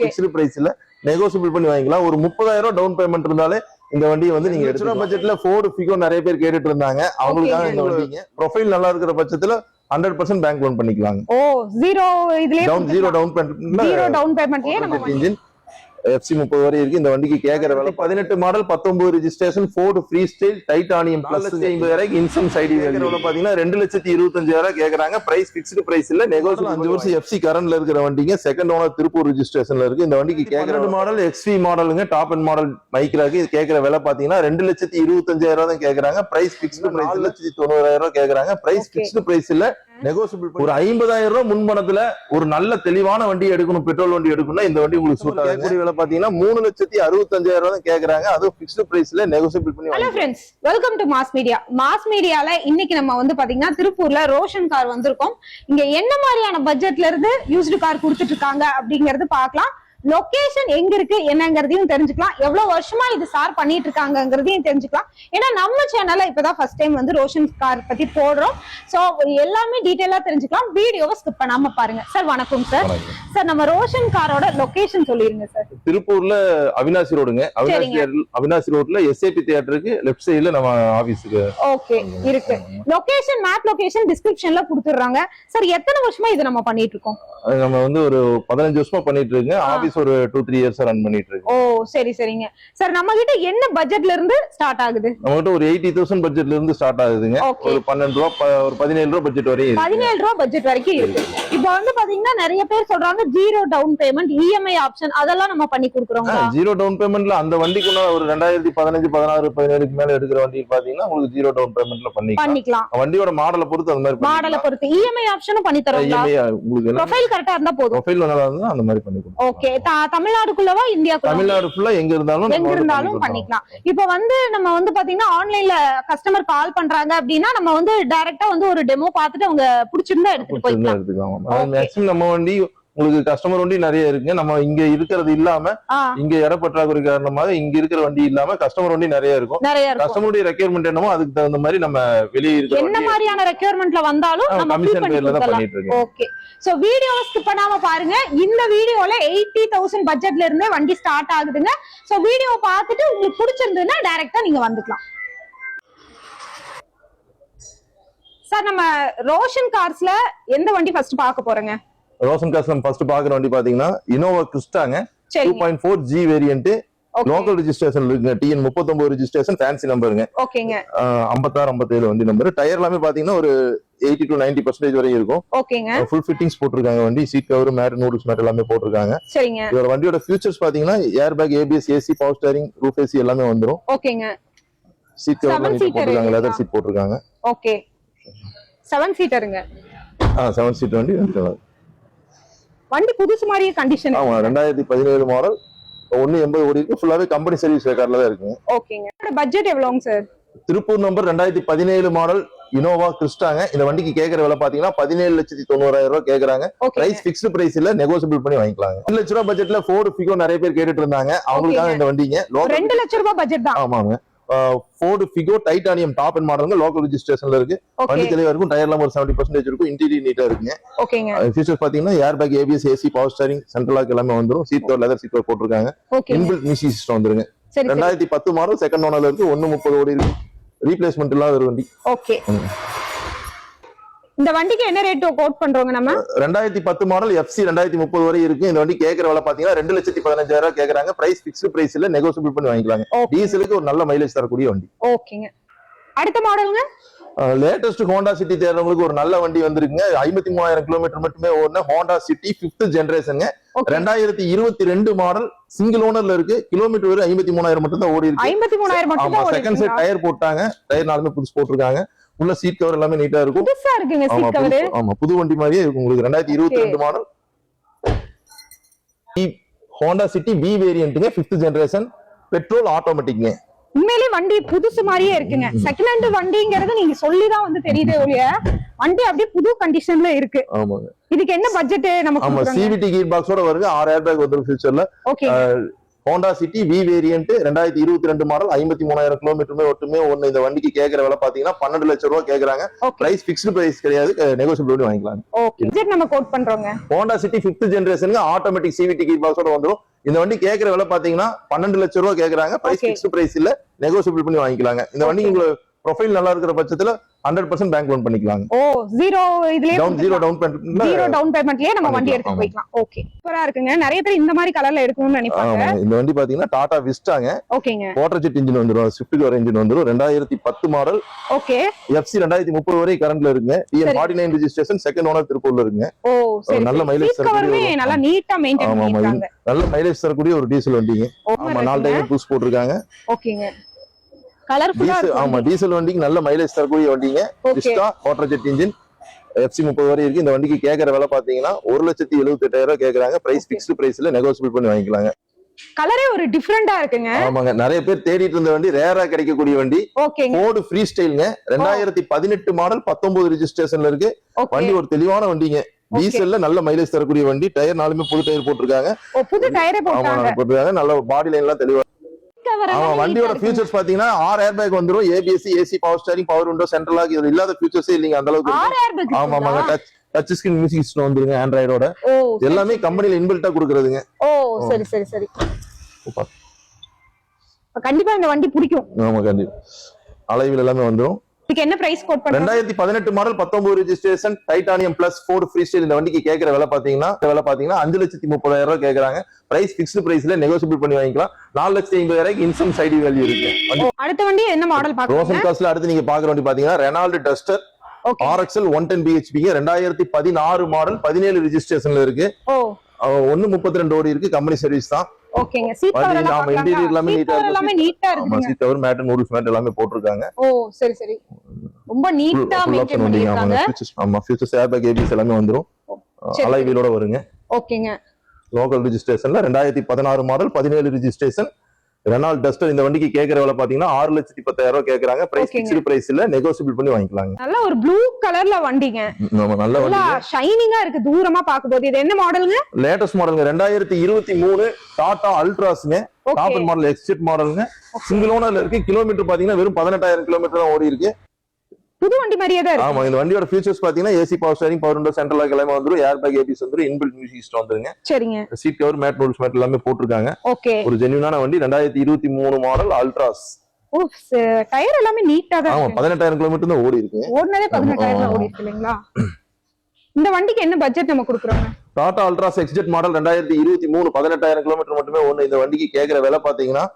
Fixed பிரைஸ்ல negotiable பண்ணி வாங்கிக்கலாம். ஒரு 30,000 டவுன் பேமெண்ட் இருந்தாலே இந்த வண்டியை வந்து நீங்க எடுத்துற பட்ஜெட்ல ஃபோர்டு ஃபிகோ நிறைய பேர் கேட்டுட்டு இருந்தாங்க. அவங்களுக்காக இந்த வண்டிங்க ப்ரொஃபைல் நல்லா இருக்கிற பட்சத்துல 100% பேங்க் லோன் பண்ணிக்கலாங்க. ஓ ஜீரோ இதுலயே ஜீரோ டவுன் பேமெண்ட்லயே நம்ம இன்ஜின் FC 30 வரை இருக்கு. இந்த வண்டிக்கு கேக்குற விலை 18 model 19 registration Ford Freestyle Titanium plus 50,000 insurance ID வேற பாத்தீங்கன்னா 2,25,000 கேக்குறாங்க. பிரைஸ் ஃபிக்ஸ்டு பிரைஸ் இல்ல, நெகோசியபிள். 5 வருஷம் FC கரண்ட்ல இருக்கிற வண்டிங்க, செகண்ட் ஓனர் திருப்பூர் ரெஜிஸ்ட்ரேஷன்ல இருக்கு. இந்த வண்டிக்கு கேக்குற மாடல் XV மாடலுங்க, டாப் அண்ட் மாடல் மைக்ரா இருக்கு. இது கேக்குற விலை பாத்தீங்கன்னா 2,25,000 தான் கேக்குறாங்க. பிரைஸ் ஃபிக்ஸ்டு பிரைஸ் 4,90,000 கேக்குறாங்க. பிரைஸ் ஃபிக்ஸ்டு பிரைஸ் இல்ல, நெகோசியபிள். ஒரு 50,000 முன்பணத்துல ஒரு நல்ல தெளிவான வண்டி எடுக்கணும், பெட்ரோல் வண்டி எடுக்கணும்னா இந்த வண்டி உங்களுக்கு சூட் ஆகும். பாத்தீங்கன்னா 3,65,000 தான் கேக்குறாங்க. அது ஃபிக்ஸ்டு பிரைஸ்ல நெகோசியபிள் பண்ணி. Hello friends, welcome to mass media. Mass மீடியால இன்னைக்கு நம்ம வந்து பாத்தீங்கன்னா திருப்பூர்ல ரோஷன் கார் வந்திருக்கோம். இங்க என்ன மாதிரியான பட்ஜெட்ல இருந்து யூஸ்டு கார் கொடுத்துட்டு இருக்காங்க அப்படிங்கறது பாக்கலாம். லொகேஷன் எங்க இருக்கு என்னங்கறதையும் தெரிஞ்சுக்கலாம். எவ்வளவு வருஷமா இது சார் பண்ணிட்டு இருக்காங்கிறதையும் தெரிஞ்சுக்கலாம். ஏன்னா நம்ம சேனல்ல இப்பதான் ஃபர்ஸ்ட் டைம் வந்து ரோஷன் கார் பத்தி போடுறோம். சோ எல்லாமே டீடைலா தெரிஞ்சுக்கலாம். வீடியோவை ஸ்கிப் பண்ணாம பாருங்க. சார் வணக்கம் சார். சார் நம்ம ரோஷன் காரோட லொகேஷன் சொல்லிருங்க சார். திருப்பூர்ல அவினாசி ரோடுங்க. அவினாசி ரோட்ல SAP தியேட்டருக்கு லெஃப்ட் சைடுல நம்ம ஆபீஸ்க்கு ஓகே இருக்கு. லொகேஷன் மேப் லொகேஷன் டிஸ்கிரிப்ஷன்ல கொடுத்துறாங்க. சார் எத்தனை வருஷமா இது நம்ம பண்ணிட்டு இருக்கோம்? நம்ம வந்து ஒரு 15 வருஷமா பண்ணிட்டு இருக்கோம். ஆபீஸ் ஒரு 2-3 இயர்ஸ் ரன் பண்ணிட்டு இருக்கோம். ஓ சரி சரிங்க சார். நம்ம கிட்ட என்ன பட்ஜெட்ல இருந்து ஸ்டார்ட் ஆகுது? நம்ம கிட்ட ஒரு 80,000 பட்ஜெட்ல இருந்து ஸ்டார்ட் ஆகுதுங்க. ஒரு 12 ரூபாய் ஒரு 17 ரூபாய் பட்ஜெட் வரையும் 17 ரூபாய் பட்ஜெட் வரைக்கும் இருக்கு. இப்போ வந்து பாத்தீங்கன்னா நிறைய பேர் சொல்றாங்க zero down payment, EMI option அதெல்லாம் நம்ம பண்ணி கொடுக்குறோம். ஜீரோ டவுன் பேமெண்ட்ல அந்த வண்டிக்குள்ள ஒரு 2015 16 17க்கு மேல எடுக்கிற வண்டி பாத்தீங்கன்னா உங்களுக்கு ஜீரோ டவுன் பேமெண்ட்ல பண்ணிக்கலாம். வண்டியோட மாடலை பொறுத்து அந்த மாதிரி மாடலை பொறுத்து EMI ஆப்ஷனும் பண்ணி தரோம். உங்களுக்கு ப்ரொஃபைல் கரெக்டா இருந்தா போதும். ப்ரொஃபைல் நல்லா இருந்தா அந்த மாதிரி பண்ணி கொடுப்போம். ஓகே. தமிழ்நாடுக்குள்ளவா இந்தியாக்குள்ள? தமிழ்நாடு ஃபுல்லா எங்க இருந்தாலும் பண்ணிக்கலாம். இப்போ வந்து நம்ம வந்து பாத்தீங்கன்னா ஆன்லைன்ல கஸ்டமர் கால் பண்றாங்க அப்படின்னா நம்ம வந்து டைரக்டா வந்து ஒரு டெமோ பார்த்துட்டு அவங்க பிடிச்சிருந்தா எடுத்துட்டு போய்க்கலாம். மேக்ஸிமம் நம்ம வண்டி உங்களுக்கு கஸ்டமர் வண்டி நிறைய இருக்கு. நம்ம இங்க இருக்கிறது இல்லாம இங்க இட பற்றாக்குறை காரணமாக இங்க இருக்கிற வண்டி இல்லாம கஸ்டமர் வண்டி நிறைய இருக்கும். கஸ்டமருடைய ரெக்யர்மெண்ட் என்னமோ அதுக்கு தகுந்த மாதிரி நம்ம வெளியே இருக்கிற என்ன மாதிரியான ரெக்யர்மெண்ட்ல வந்தாலும் நம்ம கமிஷன் பேர்ல தான் பண்ணிட்டு இருக்கோம். ஓகே. சோ வீடியோவை ஸ்கிப் பண்ணாம பாருங்க. இந்த வீடியோல 80,000 பட்ஜெட்ல இருந்தே வண்டி ஸ்டார்ட் ஆகுதுங்க. சோ வீடியோவை பார்த்துட்டு உங்களுக்கு பிடிச்சிருந்ததுன்னா டைரக்டா நீங்க வந்துக்கலாம். சார் நம்ம ரோஷன் கார்ஸ்ல எந்த வண்டி ஃபர்ஸ்ட் பார்க்க போறோங்க? ரோஷன் கார்ஸ் நம்ம ஃபர்ஸ்ட் பாக்குற வண்டி பாத்தீங்கன்னா இனோவா கிறிஸ்டாங்க 2.4G வேரியன்ட், லோக்கல் ரெஜிஸ்ட்ரேஷன் இருக்குங்க. TN 39 ரெஜிஸ்ட்ரேஷன், ஃபேன்சி நம்பருங்க. ஓகேங்க. 56 57 வண்டி நம்பர். டயர் எல்லாமே பாத்தீங்கன்னா ஒரு 80 to 90% வரை இருக்கும். ஓகேங்க. ஃபுல் ஃபிட்டிங்ஸ் போட்டுருக்காங்க. வண்டி seat cover, mat, noodles mat எல்லாமே போட்டுருக்காங்க. சரிங்க. இதோட வண்டியோட ஃபியூச்சர்ஸ் பாத்தீங்கன்னா air bag, ABS, AC, power steering, roof AC எல்லாமே வந்துரும். ஓகேங்க. சீட் கவர் போட்டுருக்காங்க, லெதர் சீட் போட்டுருக்காங்க. ஓகே. 7 சீட்டருங்க. 7 சீட் வண்டி. வண்டி புதுசு மாதிரியே கண்டிஷன். ஆமா 2017 மாடல் 180 ஓடி இருக்கு. ஃபுல்லாவே கம்பெனி சர்வீஸ் ரெக்கார்ட்ல தான் இருக்கு. ஓகேங்க. பட்ஜெட் எவ்வளவுங்க சார்? திருப்பூர் நம்பர் 2017 மாடல் இனோவா கிறிஸ்டாங்க. இந்த வண்டிக்கு கேக்குற விலை பாத்தீங்கன்னா 17,90,000 கேக்குறாங்க. பிரைஸ் ஃபிக்ஸ்டு பிரைஸ் இல்ல, நெகோசியபிள் பண்ணி வாங்கிக்கலாம். 2 லட்ச ரூபாய் பட்ஜெட்ல ஃபோர்டு ஃபிகோ நிறைய பேர் கேட்டுட்டு இருந்தாங்க. அவங்களுக்காக இந்த வண்டிங்க 2 லட்ச ரூபாய் பட்ஜெட் தான். ஆமாங்க. Ford Figo titanium top and மாடலுங்க. லோக்கல் ரெஜிஸ்ட்ரேஷன்ல இருக்கு. வண்டி தெளிவா இருக்கும். டயர்ல ஒரு 70% இருக்கும். இன்டீரியர் நீட்டா இருக்குங்க. ஓகேங்க. ஃபீச்சர்ஸ் பாத்தீங்கன்னா air bag, ABS, AC, power steering, central lock எல்லாமே வந்துரும். Seat cover, leather seat cover போட்டுருக்காங்க. இன்பில்ட் மியூசிக் சிஸ்டம் வந்துருங்க. 2010 மாடல், செகண்ட் ஓனர்ல இருக்கு. 130 ஓடி இருக்கு. ரீப்ளேஸ்மெண்ட் இல்லாத ஒரு வண்டி. ஓகே. இந்த வண்டிக்கு என்ன ரேட் கோட் பண்றோங்க நம்ம? 2010 மாடல் FC 2030 வரை இருக்கு. இந்த வண்டி கேக்குற விலை பாத்தீங்கன்னா 2,15,000 கேக்குறாங்க. பிரைஸ் ஃபிக்ஸ்டு பிரைஸ் இல்ல, நெகோசியபிள் பண்ணி வாங்கிக்கலாங்க. டீசலுக்கு ஒரு நல்ல மைலேஜ் தரக்கூடிய வண்டி. ஓகேங்க. அடுத்த மாடலுங்க? லேட்டஸ்ட் ஹோண்டா சிட்டி தேடுறவங்களுக்கு ஒரு நல்ல வண்டி வந்திருக்குங்க. 53,000 கிலோமீட்டர் மட்டுமே ஓடுன Honda City 5th generation. 2022 model, single ஓனர்ல இருக்கு. கிலோமீட்டர் வரை 53,000 மட்டும் தான் ஓடி இருக்கு. 53,000 மட்டும் தான். செகண்ட் செட் டயர் போட்டாங்க. டயர் நாலுமே புதுசு போட்டிருக்காங்க. உள்ள சீட் கவர் எல்லாமே நீட்டா இருக்கும். புதுசா இருக்குங்க சீட் கவர். ஆமா புது வண்டி மாதிரியே இருக்கும் உங்களுக்கு. 2022 மாடல் ஹோண்டா சிட்டி B வேரியன்ட்ங்க, 5th ஜெனரேஷன், பெட்ரோல், ஆட்டோமேட்டிக்ங்க. உண்மையிலேயே வண்டி புதுசு மாதிரியே இருக்குங்க. செகண்ட் ஹேண்ட் வண்டிங்கிறது நீங்க சொல்லிதான் வந்து தெரியுதே ஒழிய வண்டி அப்படியே புது கண்டிஷன்ல இருக்கு. ஆமாங்க. இதுக்கு என்ன பட்ஜெட் நமக்கு? ஆமா CVT கியர் பாக்ஸோட வருது. 6 ஏர் பேக் வந்துரும் ஃபியூச்சர்ல. Okay. Honda City V variant 2022 model 53,000 கிலோமீட்டருமே ஒட்டுமே ஒண்ணு. இந்த வண்டிக்கு கேட்கிற விலை பாத்தீங்கன்னா 12 லட்சம் ரூபாய் கேக்குறாங்க. பிரைஸ் பிக்ஸ்டு பிரைஸ் கிடையாது, நெகோசியபிள் பண்ணி வாங்கிக்கலாம். ஓகே, நம்ம கோட் பண்றோங்க. ஹோண்டா சிட்டி 5th ஜெனரேஷனுக்கு ஆட்டோமேட்டிக் சிவிடி கீர் பாக்ஸோட வந்துரும். இந்த வண்டி கேட்கிற விலை பாத்தீங்கன்னா 12 லட்சம் ரூபாய் கேக்குறாங்க. பிரைஸ் பிக்ஸ்டு பிரைஸ் இல்ல, நெகோசியபிள் பண்ணி வாங்கிக்கலாங்க. இந்த வண்டி உங்களுக்கு ப்ரொஃபைல் நல்லா இருக்கிற பட்சத்துல 100% பேங்க் லோன் பண்ணிக்கலாம். ஓ, ஜீரோ டவுன் பேமெண்ட் பேமெண்ட்லயே நம்ம வண்டி எடுத்து போய்க்கலாம். ஓகே, சூப்பரா இருக்குங்க. நிறைய பேர் இந்த மாதிரி கலர்ல எடுக்கணும்னு நினைப்பாங்க. இந்த வண்டி பாத்தீங்கன்னா டாடா விஸ்டாங்க. ஓகேங்க. வாட்டர் ஜெட் இன்ஜின் வந்துரும், ஸ்விஃப்ட் கவர் இன்ஜின் வந்துரும். 2010 மாடல். ஓகே. FC 2030 வரை கரண்ட்ல இருக்குங்க. TN 49 ரெஜிஸ்ட்ரேஷன், செகண்ட் ஓனர் திருப்பூர்ல இருக்குங்க. ஓ, சரி. நல்ல மைலேஜ் தரக்கூடிய, நல்ல நீட்டா மெயின்டைன் பண்ணிருக்காங்க. நல்ல மைலேஜ் தரக்கூடிய ஒரு டீசல் வண்டிங்க. ஆமா, 4 டைம் பூஸ்ட் போட்டுருக்காங்க. ஓகேங்க. கலர்ஃபுல்லா இருக்கு. ஆமா, டீசல் வண்டிக்கு நல்ல மைலேஜ் தரக்கூடிய வண்டிங்க. Vista water jet engine, FC 30 வரை இருக்கு. இந்த வண்டிக்கு கேட்கற விலை பாத்தீங்கன்னா 1,78,000 கேக்குறாங்க. பிரைஸ் பிக்ஸ்டு பிரைஸ்ல நெகோசியபிள் பண்ணி வாங்கிக்கலாங்க. கலரே ஒரு டிஃபரெண்டா இருக்குங்க. ஆமாங்க, நிறைய பேர் தேடிட்டு இருந்த வண்டி, ரேரா கிடைக்கக்கூடிய வண்டி. ஓகேங்க. ஃபோர்டு ஃப்ரீ ஸ்டைல்ங்க. 2018 மாடல், 19 ரெஜிஸ்ட்ரேஷன்ல இருக்கு. வண்டி ஒரு தெளிவான வண்டிங்க. டீசல்ல நல்ல மைலேஜ் தரக்கூடிய வண்டி. டயர் 4மே புது டயர் போட்டிருக்காங்க. புது டயரே போட்டிருக்காங்க. நல்ல பாடி லைன் எல்லாம் தெளிவா. ஆமா, வண்டியோட ஃபீச்சர்ஸ் பாத்தீங்கன்னா 6 ஏர் பேக் வந்துரும். ABS, AC, power steering, power window, central lock. இது இல்லாத ஃபீச்சர்ஸே இல்லீங்க அந்த அளவுக்கு. ஆமாங்க, டச் ஸ்கிரீன் மியூசிக் சிஸ்டம் வந்துருங்க ஆண்ட்ராய்டோட. எல்லாமே கம்பெனில இன்பில்ட்டா கொடுக்கறதுங்க. ஓ, சரி சரி சரி. கண்டிப்பா இந்த வண்டி பிடிக்கும். ஆமா, கண்டிப்பா அலைவில் எல்லாமே வந்துரும். இதுக்கு என்ன பிரைஸ் கோட் பண்றீங்க? 2018 model, 19 registration, titanium plus Ford free style. இந்த வண்டிக்கு கேட்கிற விலை பாத்தீங்கன்னா 5,30,000 ரூபாய் கேக்குறாங்க. பிரைஸ் பிக்ஸ்டு பிரைஸ்ல நெகோசியபிள் பண்ணி வாங்கிக்கலாம். 4,50,000 இன்சம் சைடு வேல்யூ இருக்கு. அடுத்த வண்டி என்ன மாடல் பாக்குறீங்க? ரோசன் காஸ்ட்ல அடுத்து நீங்க பாக்குற வண்டி பாத்தீங்கன்னா Renault Duster RXL 110 BHP 2016 model, 17 ரெஜிஸ்ட்ரேஷன்ல இருக்கு. 132 ஓடி இருக்கு. கம்பெனி சர்வீஸ் தான். ஓகேங்க. சீட் கவர் எல்லாம் இன்டீரியர் எல்லாமே நீட்டா இருக்கு. இருக்கு. Seat cover, mat, noodles mat எல்லாமே போட்டுருக்காங்க. ஓ, சரி சரி. ரொம்ப நீட்டா மெயின்டைன் பண்ணிருக்காங்க. ஆமா, ஃபியூச்சர்ஸ், ஏர் பேக், ABS எல்லாமே வந்துரும். அலாய் வீலோட வருங்க. ஓகேங்க. லோக்கல் ரெஜிஸ்ட்ரேஷன்ல 2016 மாடல், 17 ரெஜிஸ்ட்ரேஷன், ரெனால்ட் டஸ்டர். இந்த வண்டிக்கு கேட்கிற விலை பாத்தீங்கன்னா 6,10,000 கேக்குறாங்க. பிரைஸ் பிக்ஸ்டு பிரைஸ் இல்ல, நெகோசியபிள் பண்ணி வாங்கிக்கலாங்க. நல்ல ஒரு ப்ளூ கலர்ல வண்டிங்க. நல்ல வண்டி, ஷைனிங்கா இருக்கு தூரமா பாக்கும்போது. இது என்ன மாடலுங்க? லேட்டஸ்ட் மாடலுங்க. 2023 டாடா அல்ட்ராஸ்ங்க. டாப் எண்ட் மாடல், எக்ஸ்ஜெட் மாடலுங்க. சிங்கிள் ஓனர்ல இருக்கு. கிலோமீட்டர் பாத்தீங்கன்னா வெறும் 18,000 கிலோமீட்டர் தான் ஓடி இருக்கு. புது வண்டி மாதிரியே தான் இருக்கு. ஆமா, இந்த வண்டியோட ஃபீச்சர்ஸ் பாத்தீங்கன்னா AC, power steering, power window, central lock எல்லாமே வந்துரும். ஏர் பேக், ABS வந்துரும். இன்பில்ட் மியூசிக் சிஸ்டம் வந்துருங்க. சரிங்க. Seat cover, mat, noodles mat எல்லாமே போட்டுருக்காங்க. ஓகே. ஒரு ஜென்யூனான வண்டி. 2023 மாடல் அல்ட்ராஸ். ஓ, டயர் எல்லாமே நீட்டா தான். ஆமா, 18,000 கிலோமீட்டர் தான் ஓடி இருக்கு. ஓடுனதே 18,000 தான் ஓடி இருக்கு இல்லீங்களா? இந்த வண்டிக்கு என்ன பட்ஜெட் நம்ம கொடுக்குறோம்? டாடா அல்ட்ராஸ் எக்ஸ்ஜெட் மாடல் 2023 18,000 கிலோமீட்டர் மட்டுமே ஒண்ணு. இந்த வண்டிக்கு கேக்குற விலை பாத்தீங்கன்னா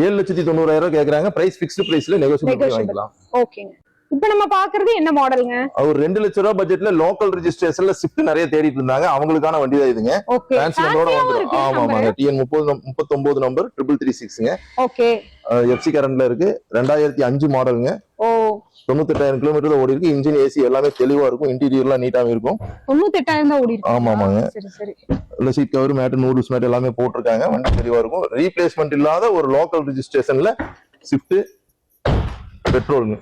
7,90,000 கேக்குறாங்க. பிரைஸ் பிக்ஸ்டு பிரைஸ்ல நெகோசியபிள் பண்ணி வாங்கிக்கலாம். ஓகேங்க. இப்போ நம்ம பாக்குறது என்ன மாடலுங்க? அவர் 2 லட்சம் ரூபாய் பட்ஜெட்ல லோக்கல் ரெஜிஸ்ட்ரேஷன்ல ஸ்விஃப்ட் நிறைய தேடிட்டு இருந்தாங்க. அவங்களுக்கான வண்டி தான் இதுங்க. ஃபேன்சி நம்பரோட வந்துரும். ஆமாங்க, TN 39 நம்பர் 3336ங்க. ஓகே. FC கரண்ட்ல இருக்கு. 2005 மாடலுங்க. ஓ, 98,000 கிலோமீட்டர் ஓடி இருக்கு. இன்ஜின், AC எல்லாமே தெளிவா இருக்கும். இன்டீரியர்லாம் நீட்டாவே இருக்கும். 98,000 தான் ஓடி இருக்கு. ஆமாங்க. சரி சரி. இல்ல, seat cover, mat, noodles mat எல்லாமே போட்டிருக்காங்க. வண்டி தெளிவா இருக்கும். ரீப்ளேஸ்மெண்ட் இல்லாத ஒரு லோக்கல் ரெஜிஸ்ட்ரேஷன்ல ஸ்விஃப்ட் பெட்ரோலுங்க.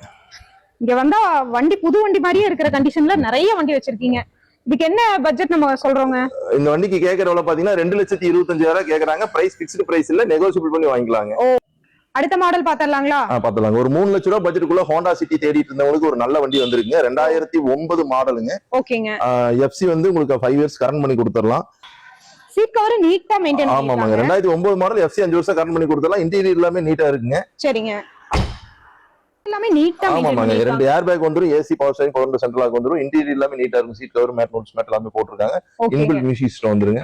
இங்க வந்தா வண்டி புது வண்டி மாதிரியே இருக்கிற கண்டிஷன்ல நிறைய வண்டி வச்சிருக்கீங்க. இதுக்கு என்ன பட்ஜெட் நம்ம சொல்றோங்க? இந்த வண்டிக்கு கேக்குற விலை பாத்தீங்கன்னா 2,25,000 கேக்குறாங்க. பிரைஸ் பிக்ஸ்டு பிரைஸ் இல்ல, நெகோசியபிள் பண்ணி வாங்கிக்கலாங்க. ஓ, அடுத்த மாடல் பாத்தறலாங்களா? பாத்தலாம். ஒரு 3 லட்சம் ரூபாய் பட்ஜெட்டுக்குள்ள ஹோண்டா சிட்டி தேடிட்டு இருந்தவங்களுக்கு ஒரு நல்ல வண்டி வந்திருக்குங்க. 2009 மாடலுங்க. ஓகேங்க. FC வந்து உங்களுக்கு 5 இயர்ஸ் கரண்ட் பண்ணி கொடுத்துடலாம். சீட் கவர் நீட்டா மெயின்டைன் பண்ணிருக்காங்க. ஆமாங்க, 2009 மாடல், FC 5 வருஷம் கரண்ட் பண்ணி கொடுத்துடலாம். இன்டீரியர் எல்லாமே நீட்டா இருக்குங்க. சரிங்க. எல்லாமே நீட்டா மெயின்டைன் பண்ணிருக்காங்க. 2 ஏர் பேக் வந்துரும். AC, power steering, power window, central lock வந்துரும். இன்டீரியர் எல்லாமே நீட்டா இருக்கும். Seat cover, mat, noodles mat எல்லாமே போட்டுருக்காங்க. இன்பில்ட் மியூசிக் சிஸ்டம் வந்துருங்க.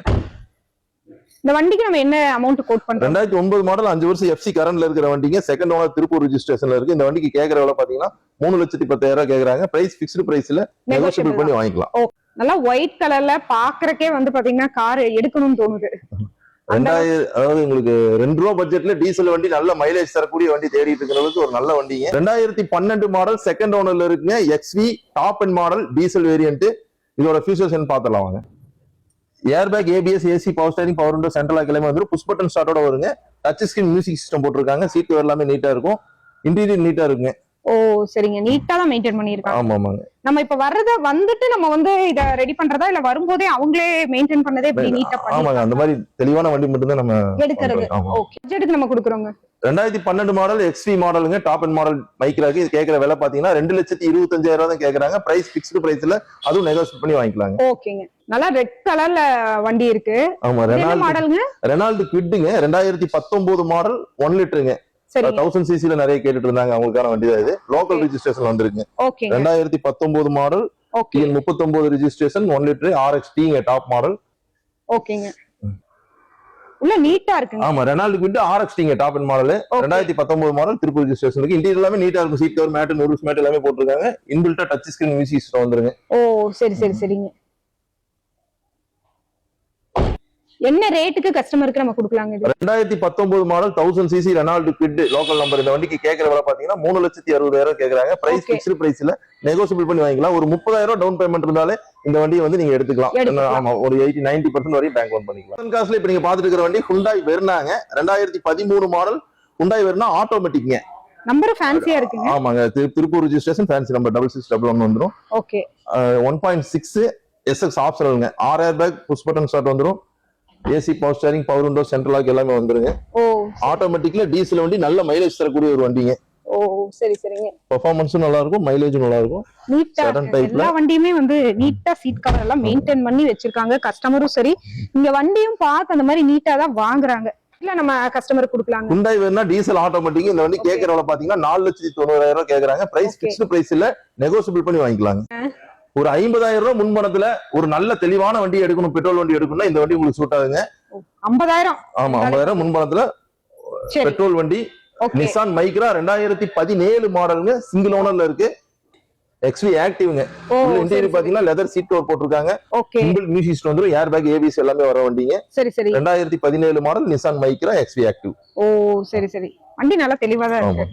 இந்த வண்டிக்கு நம்ம என்ன அமௌண்ட் கோட் பண்றோம்? 2009 மாடல், 5 வருஷம் FC கரண்ட்ல இருக்கிற வண்டிங்க. செகண்ட் ஓனர் திருப்பூர் ரெஜிஸ்ட்ரேஷன்ல இருக்கு. இந்த வண்டிக்கு கேக்குற விலை பாத்தீங்கன்னா 3,10,000 கேக்குறாங்க. பிரைஸ் பிக்ஸ்டு பிரைஸ்ல நெகோசியபிள் பண்ணி வாங்கிக்கலாம். ஓ, நல்லா ஒயிட் கலர்ல பாக்குறக்கே வந்து பாத்தீங்கன்னா கார் எடுக்கணும்னு தோணுது. 2000, அதாவது உங்களுக்கு 2 ரூபா பட்ஜெட்ல டீசல் வண்டி, நல்ல மைலேஜ் தரக்கூடிய வண்டி தேடிட்டு இருக்கிறவங்களுக்கு ஒரு நல்ல வண்டிங்க. 2012 மாடல், செகண்ட் ஓனர்ல இருக்குங்க. XV top end model, diesel variant. இதோட ஃபீச்சர்ஸ் பாத்தலாம் வாங்க. Air bag, ABS, AC, power steering, power window, central lock எல்லாமே வந்துரும். புஷ் பட்டன் ஸ்டார்ட்டோட வருங்க. டச் ஸ்கிரீன் மியூசிக் சிஸ்டம் போட்டிருக்காங்க. சீட் கவர் எல்லாமே நீட்டா இருக்கும். இன்டீரியர் நீட்டா இருக்குங்க. ஓ சரிங்க, நீட்டா தான் மெயின்டைன் பண்ணிருக்காங்க. ஆமா ஆமாங்க. நம்ம இப்ப வர்றத வந்துட்டு நம்ம வந்து இத ரெடி பண்றதா இல்ல வரும்போதே அவங்களே மெயின்டைன் பண்ணதே இப்படி நீட்டா ஆமாங்க, பண்ணி அந்த மாதிரி தெளிவான வண்டி மட்டும் தான் நம்ம எடுக்கிறது. பண்றோம். ஆமா. ஓகே, பட்ஜெட்டுக்கு நம்ம குடுக்குறோங்க. 2012 மாடல் எக்ஸ்வி மாடலுங்க, டாப் அண்ட் மாடல் மைக்ராக்கு. இது கேட்கிற விலை பாத்தீங்கன்னா 2,25,000 தான் கேக்குறாங்க. பிரைஸ் பிக்ஸ்டு பிரைஸ்ல, அதுவும் நெகோசியேட் பண்ணி வாங்கிக்கலாங்க. ஓகேங்க, நல்லா ரெட் கலர்ல வண்டி இருக்கு. ஆமா, என்ன மாடலுங்க? ரெனால்டு குவிட்டுங்க, 2019 மாடல் 1 லிட்டருங்க. சரிங்க. 1000 சிசில நிறைய கேட்டுட்டு இருந்தாங்க, அவங்களுக்கான வண்டி தான் இது. லோக்கல் ரெஜிஸ்ட்ரேஷன் வந்திருக்கு. ஓகேங்க. 2019 model, okay. 39 registration, 1 litre RXT top model. ஓகேங்க, உள்ள நீட்டா இருக்குங்க. ஆமா, Renault quit RXT top end model. 2019 model, Tiruppur registration இருக்கு. இன்டீரியர் எல்லாமே நீட்டா இருக்கும். சீட் கவர் மேட், நூறுஸ் மேட் எல்லாமே போட்டுருக்காங்க. இன்பில்ட்டா டச் ஸ்கிரீன் மியூசிக் சிஸ்டம் வந்துருங்க. ஓ சரி சரி சரிங்க. என்ன ரேட்டுக்கு கஸ்டமருக்கு நம்ம கொடுக்கலாங்க இது? 2019 model 1000 CC Renault quit local number. இந்த வண்டிக்கு கேட்கிற விலை பாத்தீங்கன்னா 3,60,000 கேக்குறாங்க. பிரைஸ் பிக்ஸ்டு பிரைஸ்ல நெகோசியபிள் பண்ணி வாங்கிக்கலாம். ஒரு 30,000 டவுன் பேமெண்ட் இருந்தாலே இந்த வண்டியை வந்து நீங்க எடுத்துக்கலாம். ஆமா, ஒரு 80-90% வரையும் பேங்க் லோன் பண்ணிக்கலாம். காசுல இப்ப நீங்க பாத்துட்டு இருக்கிற வண்டி ஹுண்டாய் வெர்னாங்க. 2013 மாடல் ஹுண்டாய் வெர்னா ஆட்டோமேட்டிக்ங்க. நம்பர் ஃபேன்சியா இருக்குங்க. ஆமாங்க, திருப்பூர் ரெஜிஸ்ட்ரேஷன், ஃபேன்சி நம்பர் 6611 வந்துரும். ஓகே. 1.6 SX ஆப்ஷனல்ங்க. 6 air bag, push button start வந்துரும். AC, power steering, power window, central lock எல்லாமே வந்துருங்க. ஓ ஆட்டோமேட்டிக்ல டீசல் வண்டி, நல்ல மைலேஜ் தரக்கூடிய ஒரு வண்டிங்க. ஓ சரி சரிங்க. பெர்ஃபார்மன்ஸும் நல்லா இருக்கும், மைலேஜும் நல்லா இருக்கும். நீட்டா எல்லா வண்டியுமே வந்து நீட்டா சீட் கவர் எல்லாம் மெயின்டைன் பண்ணி வச்சிருக்காங்க. கஸ்டமரும் சரி, இங்க வண்டியும் பார்த்து அந்த மாதிரி நீட்டா தான் வாங்குறாங்க. இல்ல நம்ம கஸ்டமருக்கு கொடுக்கலாங்க. ஹுண்டாய் வேணா டீசல் ஆட்டோமேட்டிக். இந்த வண்டி கேட்கற விலை பாத்தீங்கன்னா 4,90,000 கேக்குறாங்க. பிரைஸ் பிக்ஸ்டு பிரைஸ் இல்ல, நெகோசியபிள் பண்ணி வாங்கிக்கலாங்க. ஒரு 50,000 முன்பணத்துல ஒரு நல்ல தெளிவான வண்டி எடுக்கணும், பெட்ரோல் வண்டி எடுக்கணும்னா இந்த வண்டி உங்களுக்கு சூட் ஆகுங்க. 50,000. ஆமா, 50,000 முன்பணத்துல பெட்ரோல் வண்டி. நிசான் மைக்ரா 2017 மாடலுங்க, சிங்கிள் ஓனர்ல இருக்கு. எக்ஸ்வி ஆக்டிவ்ங்க. இன்டீரியர் பாத்தீங்கன்னா லெதர் சீட் கவர் போட்டுருக்காங்க. இன்பில்ட் மியூசிக் சிஸ்டம் வந்துரும். ஏர் பேக், ஏபிஎஸ் எல்லாமே வர வண்டிங்க. சரி சரி. 2017 model Nissan Micra XV active. Oh சரி சரி, வண்டி நல்லா தெளிவா தான் இருக்கு.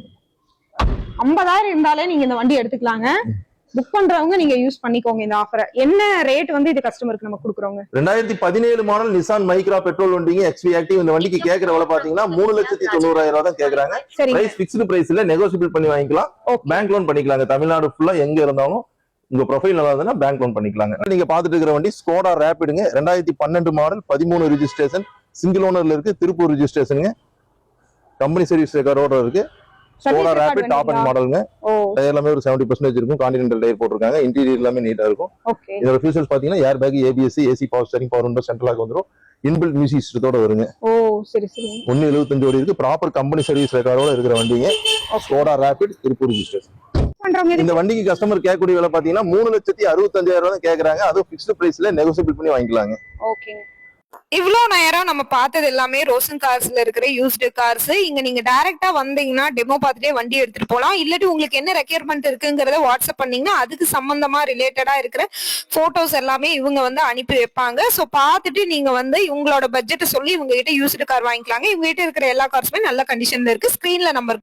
50,000 இருந்தாலே நீங்க இந்த வண்டி எடுத்துக்கலாங்க. புக் பண்றவங்க நீங்க யூஸ் பண்ணிக்கோங்க இந்த ஆஃபரை. என்ன ரேட் வந்து இது கஸ்டமருக்கு நம்ம கொடுக்குறோங்க? 2017 மாடல் நிசான் மைக்ரா பெட்ரோல் வண்டிங்க, எக்ஸ்வி ஆக்டிவ். இந்த வண்டிக்கு கேட்கிற விலை பாத்தீங்கன்னா 3,90,000 தான் கேக்குறாங்க. பிரைஸ் பிக்ஸ்டு பிரைஸ் இல்ல, நெகோசியபிள் பண்ணி வாங்கிக்கலாம். பேங்க் லோன் பண்ணிக்கலாங்க. தமிழ்நாடு ஃபுல்லா எங்க இருந்தாலும் உங்க ப்ரொஃபைல் நல்லா இருந்ததுன்னா பேங்க் லோன் பண்ணிக்கலாங்க. நீங்க பாத்துட்டு இருக்கிற வண்டி ஸ்கோடா ரேபிடுங்க. 2012 மாடல், 13 ரெஜிஸ்ட்ரேஷன், சிங்கிள் ஓனர்ல இருக்கு. திருப்பூர் ரெஜிஸ்ட்ரேஷனுங்க. கம்பெனி சர்வீஸ் ரெக்கார்டோட இருக்கு. ஸ்கோடா ரேபிட் டாப் அண்ட் மாடலுங்க. டயர் எல்லாமே ஒரு 70% இருக்கும். கான்டினென்டல் டயர் போட்டுருக்காங்க. இன்டீரியர் எல்லாமே நீட்டா இருக்கும். இதோட ஃபீச்சர்ஸ் பாத்தீங்கன்னா air bag, ABS, AC, power steering, power window, central lock வந்துரும். இன்பில்ட் மியூசிக் சிஸ்டத்தோட வருங்க. ஓ சரி சரி. 1.75 ஓடி இருக்கு. ப்ராப்பர் கம்பெனி சர்வீஸ் ரெக்கார்டோட இருக்கிற வண்டிங்க. Skoda Rapid, Tiruppur registration. இந்த வண்டிக்கு கஸ்டமர் கேட்கக்கூடிய விலை பாத்தீங்கன்னா 3,65,000 தான் கேக்குறாங்க. அதுவும் பிக்ஸ்டு பிரைஸ்ல நெகோசியபிள் பண்ணி வாங்கிக்கலாங்க. ஓகேங்க. இவ்ளோ நேரம் நம்ம பார்த்தது எல்லாமே ரோஷன் கார்ஸ்ல இருக்கிற யூஸ்டு கார்ஸ். இங்க நீங்க டைரக்டா வந்தீங்கன்னா டெமோ பார்த்துட்டே வண்டி எடுத்துட்டு போலாம். இல்லாட்டி உங்களுக்கு என்ன ரெக்யர்மெண்ட் இருக்குங்கிறத வாட்ஸ்அப் பண்ணீங்கன்னா அதுக்கு சம்பந்தமா ரிலேட்டடா இருக்கிற போட்டோஸ் எல்லாமே இவங்க வந்து அனுப்பி வைப்பாங்க. சோ பார்த்துட்டு நீங்க வந்து உங்களோட பட்ஜெட்டை சொல்லி இவங்க கிட்ட யூஸ்டு கார் வாங்கிக்கலாங்க. இவங்க கிட்ட இருக்கிற எல்லா கார்ஸுமே நல்ல கண்டிஷன்ல இருக்கு. ஸ்கிரீன்ல நம்பர்